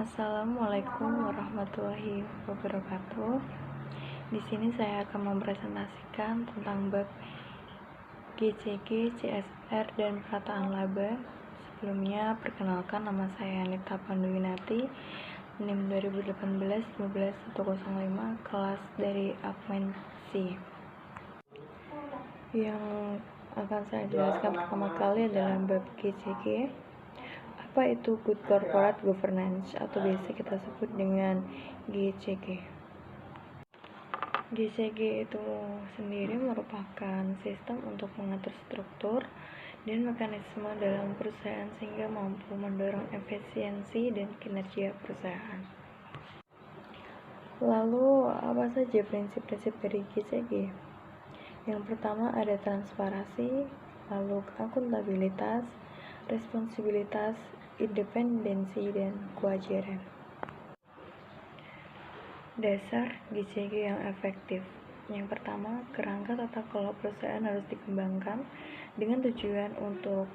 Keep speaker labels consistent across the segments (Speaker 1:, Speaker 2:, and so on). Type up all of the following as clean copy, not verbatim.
Speaker 1: Assalamualaikum warahmatullahi wabarakatuh. Di sini saya akan mempresentasikan tentang bab GCG, CSR, dan perataan laba. Sebelumnya, perkenalkan, nama saya Anita Panduwinati, NIM 2018-15105, kelas dari Akmensi. Yang akan saya jelaskan pertama kali adalah bab GCG. Apa itu Good Corporate Governance atau biasa kita sebut dengan GCG. GCG itu sendiri merupakan sistem untuk mengatur struktur dan mekanisme dalam perusahaan sehingga mampu mendorong efisiensi dan kinerja perusahaan. Lalu, apa saja prinsip-prinsip dari GCG? Yang pertama ada transparansi, lalu akuntabilitas, responsibilitas, independensi, dan kewajaran. Dasar GCG yang efektif. Yang pertama, kerangka tata kelola perusahaan harus dikembangkan dengan tujuan untuk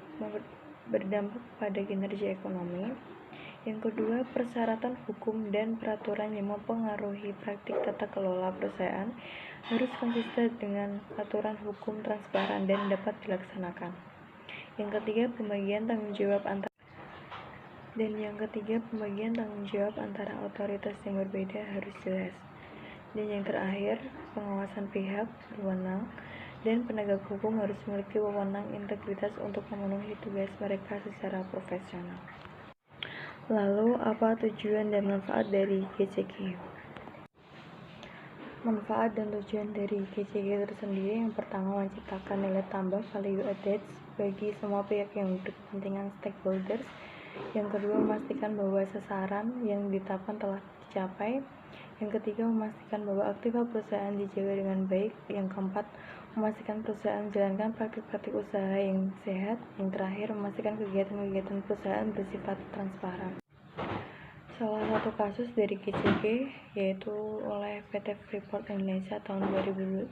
Speaker 1: berdampak pada kinerja ekonomi. Yang kedua, persyaratan hukum dan peraturan yang mempengaruhi praktik tata kelola perusahaan harus konsisten dengan aturan hukum, transparan, dan dapat dilaksanakan. Yang ketiga, pembagian tanggung jawab antara otoritas yang berbeda harus jelas. Dan yang terakhir, pengawasan pihak berwenang dan penegak hukum harus memiliki wewenang integritas untuk memenuhi tugas mereka secara profesional. Lalu, apa tujuan dan manfaat dari GCG? Manfaat dan tujuan dari GCG tersendiri, yang pertama, menciptakan nilai tambah value added bagi semua pihak yang berkepentingan stakeholders. Yang kedua, memastikan bahwa sasaran yang ditetapkan telah dicapai. Yang ketiga, memastikan bahwa aktiva perusahaan dijaga dengan baik. Yang keempat, memastikan perusahaan menjalankan praktik-praktik usaha yang sehat. Yang terakhir, memastikan kegiatan-kegiatan perusahaan bersifat transparan. Salah satu kasus dari GCG yaitu oleh PT Freeport Indonesia tahun 2017,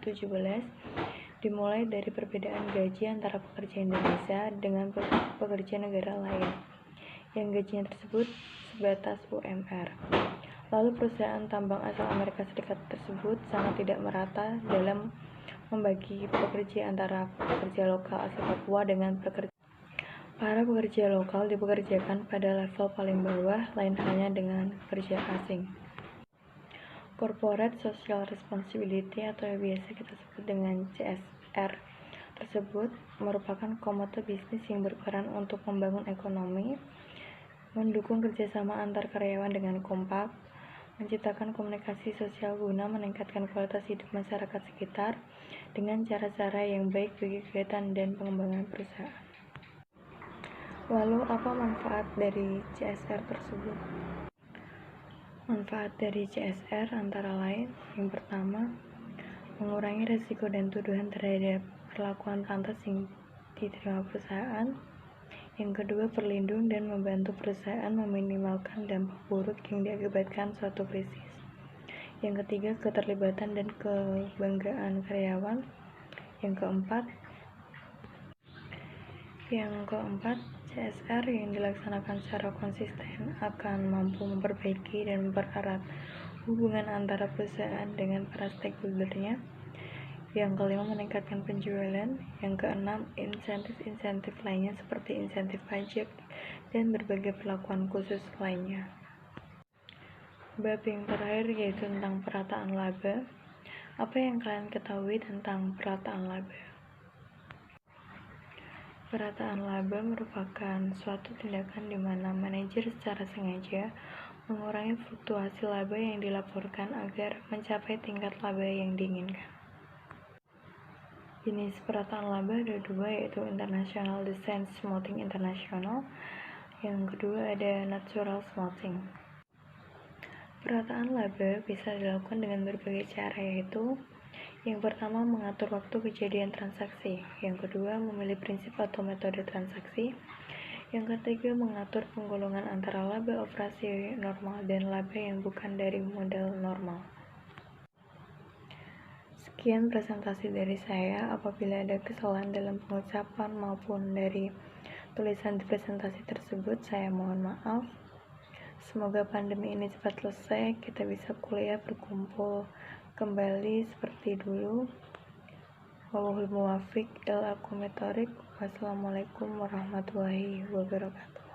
Speaker 1: dimulai dari perbedaan gaji antara pekerja Indonesia dengan pekerja negara lain yang gajinya tersebut sebatas UMR. Lalu perusahaan tambang asal Amerika Serikat tersebut sangat tidak merata dalam membagi pekerja antara pekerja lokal asal Papua dengan para pekerja lokal dipekerjakan pada level paling bawah, lain halnya dengan pekerja asing. Corporate Social Responsibility atau yang biasa kita sebut dengan CSR tersebut merupakan komodo bisnis yang berperan untuk membangun ekonomi, mendukung kerjasama antar karyawan dengan kompak, menciptakan komunikasi sosial guna meningkatkan kualitas hidup masyarakat sekitar dengan cara-cara yang baik bagi kegiatan dan pengembangan perusahaan. Lalu, apa manfaat dari CSR tersebut? Manfaat dari CSR antara lain, yang pertama, mengurangi risiko dan tuduhan terhadap perlakuan pantas yang diterima perusahaan. Yang kedua, berlindung dan membantu perusahaan meminimalkan dampak buruk yang diakibatkan suatu krisis. Yang ketiga, keterlibatan dan kebanggaan karyawan. Yang keempat, CSR yang dilaksanakan secara konsisten akan mampu memperbaiki dan mempererat hubungan antara perusahaan dengan para stakeholder-nya. Yang kelima, meningkatkan penjualan. Yang keenam, insentif-insentif lainnya seperti insentif pajak dan berbagai perlakuan khusus lainnya. Bab yang terakhir yaitu tentang perataan laba. Apa yang kalian ketahui tentang perataan laba? Perataan laba merupakan suatu tindakan di mana manajer secara sengaja mengurangi fluktuasi laba yang dilaporkan agar mencapai tingkat laba yang diinginkan. Jenis perataan laba ada dua, yaitu International Descent Smoothing International. Yang kedua ada Natural Smoothing. Perataan laba bisa dilakukan dengan berbagai cara, yaitu yang pertama, mengatur waktu kejadian transaksi. Yang kedua, memilih prinsip atau metode transaksi. Yang ketiga, mengatur penggolongan antara laba operasi normal dan laba yang bukan dari modal normal. Sekian presentasi dari saya. Apabila ada kesalahan dalam pengucapan maupun dari tulisan di presentasi tersebut, saya mohon maaf. semoga pandemi ini cepat selesai, kita bisa kuliah berkumpul kembali seperti dulu. Wallahul muwaffiq ila aqwamit thoriq. Wassalamualaikum warahmatullahi wabarakatuh.